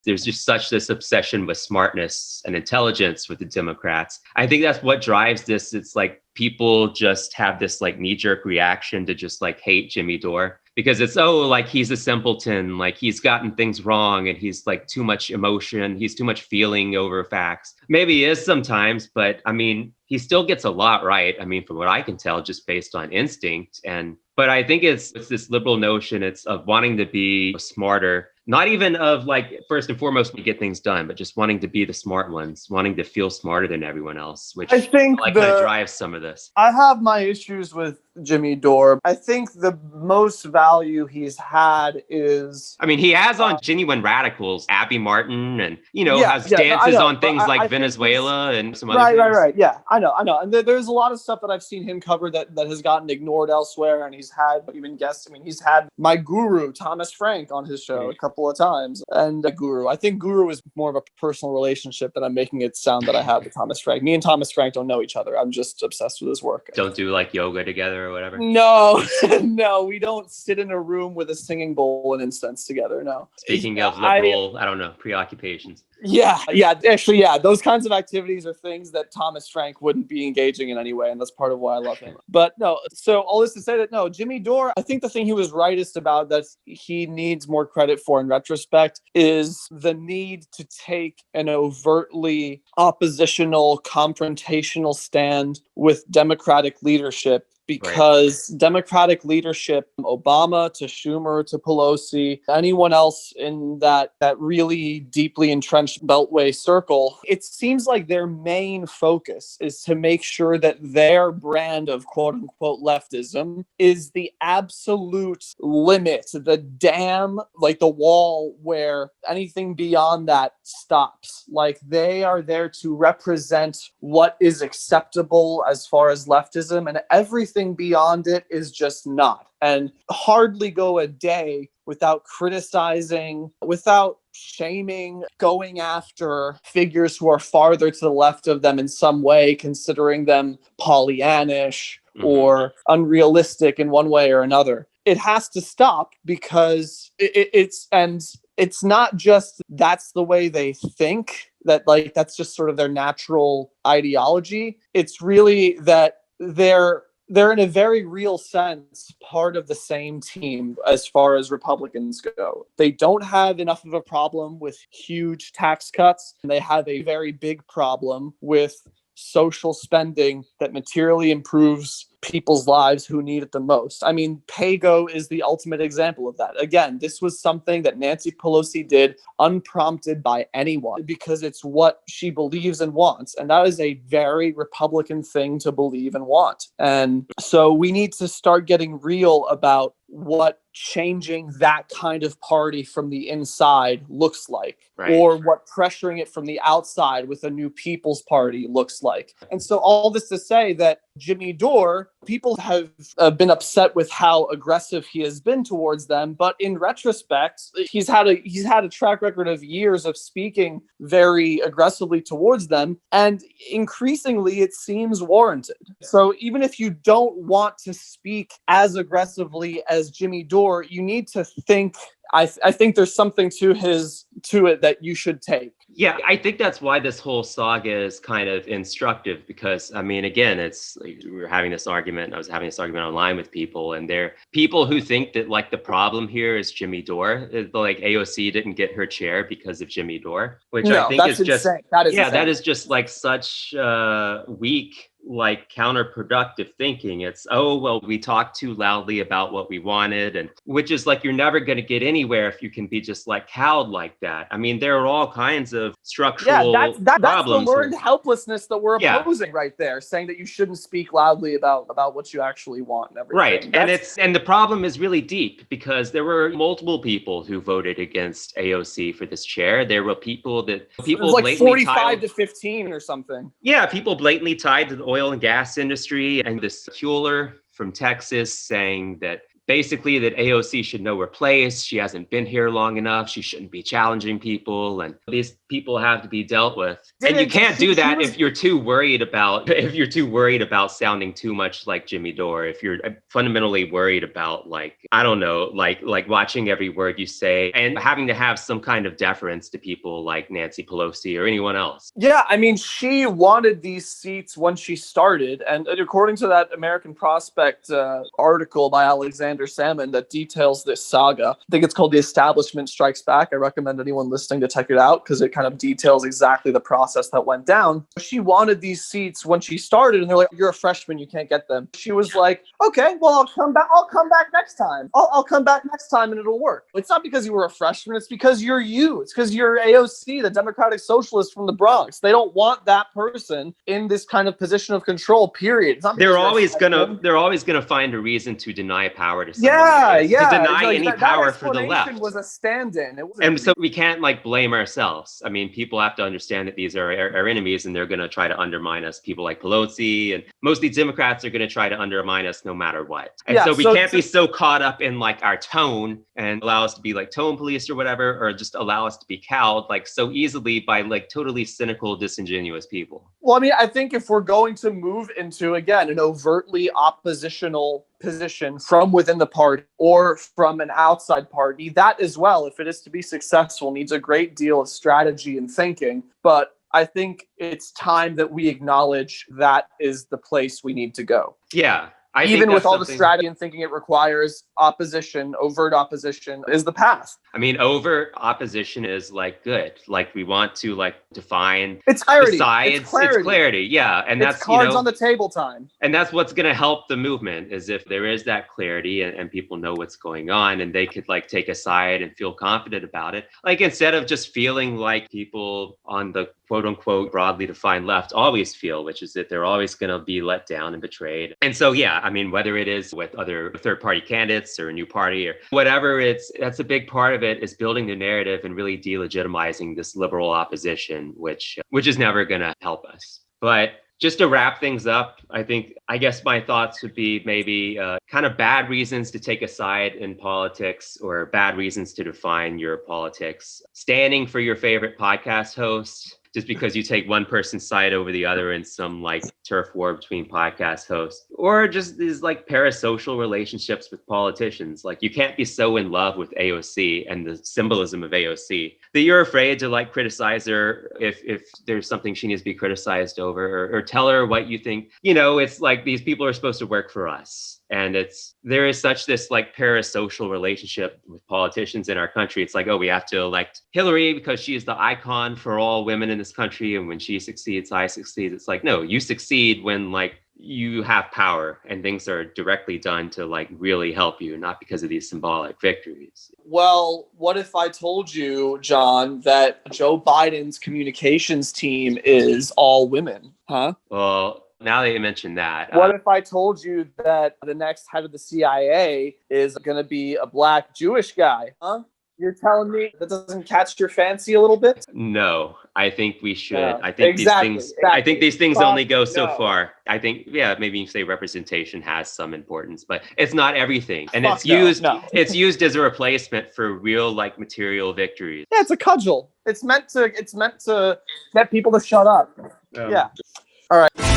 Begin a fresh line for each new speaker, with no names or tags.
There's just such this obsession with smartness and intelligence with the Democrats. I think that's what drives this. It's like people just have this like knee-jerk reaction to just like hate Jimmy Dore because it's, oh, like he's a simpleton, like he's gotten things wrong and he's like too much emotion, he's too much feeling over facts. Maybe he is sometimes, but I mean, he still gets a lot right. I mean, from what I can tell, just based on instinct. But I think it's this liberal notion, it's of wanting to be smarter, not even of like, first and foremost, we get things done, but just wanting to be the smart ones, wanting to feel smarter than everyone else, which
I think
like kind of drives some of this.
I have my issues with Jimmy Dore. I think the most value he's had is...
I mean, he has on genuine radicals, Abby Martin, and, has stances on things like Venezuela and some other things.
Right. Yeah, I know. And there's a lot of stuff that I've seen him cover that has gotten ignored elsewhere. And he's had even guests. I mean, he's had my guru, Thomas Frank, on his show a couple of times. And Guru, I think Guru is more of a personal relationship that I'm making it sound that I have with Thomas Frank. Me and Thomas Frank don't know each other. I'm just obsessed with his work.
Don't do like yoga together or whatever?
No, no, we don't sit in a room with a singing bowl and incense together. No.
Speaking of liberal, I don't know, preoccupations.
Yeah. Actually, those kinds of activities are things that Thomas Frank wouldn't be engaging in anyway, and that's part of why I love him. But no, so all this to say that no, Jimmy Dore, I think the thing he was rightest about that he needs more credit for in retrospect is the need to take an overtly oppositional, confrontational stand with Democratic leadership. Because Democratic leadership, Obama to Schumer to Pelosi, anyone else in that really deeply entrenched Beltway circle, it seems like their main focus is to make sure that their brand of quote unquote leftism is the absolute limit, the dam, like the wall where anything beyond that stops. Like they are there to represent what is acceptable as far as leftism, and everything beyond it is just not. And hardly go a day without criticizing, without shaming, going after figures who are farther to the left of them in some way, considering them Pollyannish or unrealistic in one way or another. It has to stop because it's not just that's the way they think, that like that's just sort of their natural ideology. It's really that they're in a very real sense part of the same team as far as Republicans go. They don't have enough of a problem with huge tax cuts. They have a very big problem with social spending that materially improves people's lives who need it the most. I mean, PAYGO is the ultimate example of that. Again, this was something that Nancy Pelosi did unprompted by anyone because it's what she believes and wants. And that is a very Republican thing to believe and want. And so we need to start getting real about what changing that kind of party from the inside looks like, or what pressuring it from the outside with a new People's Party looks like. And so all this to say that Jimmy Dore, people have been upset with how aggressive he has been towards them, but in retrospect, he's had a track record of years of speaking very aggressively towards them, and increasingly it seems warranted. So even if you don't want to speak as aggressively as Jimmy Dore, you need to think. I think there's something to it that you should take.
Yeah, I think that's why this whole saga is kind of instructive because, I mean, again, it's like we were having this argument. I was having this argument online with people, and there are people who think that like the problem here is Jimmy Dore. Like AOC didn't get her chair because of Jimmy Dore, which I think is just insane. That is just like such weak, like counterproductive thinking. It's, oh, well, we talked too loudly about what we wanted, and which is like you're never going to get anywhere if you can be just like cowed like that. I mean, there are all kinds of structural
that's
problems.
The learned helplessness that we're opposing right there, saying that you shouldn't speak loudly about what you actually want and everything.
Right. And the problem is really deep because there were multiple people who voted against AOC for this chair. There were people
it was like 45 to 15 or something.
Yeah, people blatantly tied to the oil and gas industry, and this Kuehler from Texas saying that basically that AOC should know her place. She hasn't been here long enough. She shouldn't be challenging people, and these people have to be dealt with. And you can't do that if you're too worried about sounding too much like Jimmy Dore. If you're fundamentally worried about I don't know, like watching every word you say and having to have some kind of deference to people like Nancy Pelosi or anyone else.
Yeah, I mean, she wanted these seats when she started, and according to that American Prospect article by Alexander Salmon that details this saga, I think it's called The Establishment Strikes Back. I recommend anyone listening to check it out because it kind of details exactly the process that went down. She wanted these seats when she started, and they're like, "You're a freshman, you can't get them." She was like, "Okay, well, I'll come back next time. I'll come back next time and it'll work." It's not because you were a freshman, it's because you're you. It's because you're AOC, the Democratic Socialist from the Bronx. They don't want that person in this kind of position of control, period. It's not
they're always gonna find a reason to deny power to someone.
Yeah.
To deny any power for the left.
Was a stand-in.
And so we can't blame ourselves. I mean, people have to understand that these are our enemies, and they're going to try to undermine us. People like Pelosi and most of these Democrats are going to try to undermine us no matter what. And so we can't be so caught up in our tone and allow us to be tone police or whatever, or just allow us to be cowed so easily by totally cynical, disingenuous people.
Well, I mean, I think if we're going to move into, again, an overtly oppositional position from within the party or from an outside party, that as well, if it is to be successful, needs a great deal of strategy and thinking. But I think it's time that we acknowledge that is the place we need to go.
Yeah.
Even with all the strategy and thinking it requires opposition, overt opposition is the path.
I mean, overt opposition is good. We want to define
it's clarity.
The sides. It's clarity. Yeah. And
it's
that's
cards on the table time.
And that's what's going to help the movement is if there is that clarity and people know what's going on and they could take a side and feel confident about it. Instead of just feeling like people on the quote unquote broadly defined left always feel, which is that they're always going to be let down and betrayed. And so, yeah, I mean, whether it is with other third party candidates or a new party or whatever, that's a big part of it is building the narrative and really delegitimizing this liberal opposition, which is never going to help us. But just to wrap things up, I guess my thoughts would be maybe kind of bad reasons to take a side in politics or bad reasons to define your politics. Standing for your favorite podcast host, just because you take one person's side over the other in some turf war between podcast hosts, or just these parasocial relationships with politicians. You can't be so in love with AOC and the symbolism of AOC that you're afraid to criticize her if there's something she needs to be criticized over, or tell her what you think. It's these people are supposed to work for us. And there is such this parasocial relationship with politicians in our country. It's we have to elect Hillary because she is the icon for all women in this country. And when she succeeds, I succeed. It's no, you succeed when you have power and things are directly done to really help you, not because of these symbolic victories.
Well, what if I told you, John, that Joe Biden's communications team is all women? Huh?
Well, now that you mentioned that.
What if I told you that the next head of the CIA is going to be a black Jewish guy? Huh? You're telling me that doesn't catch your fancy a little bit?
No, I think we should.
Yeah,
I think these things only go so
no.
far. I think, maybe you say representation has some importance, but it's not everything. And it's used as a replacement for real material victories.
Yeah, it's a cudgel. It's meant to get people to shut up. Yeah. All right.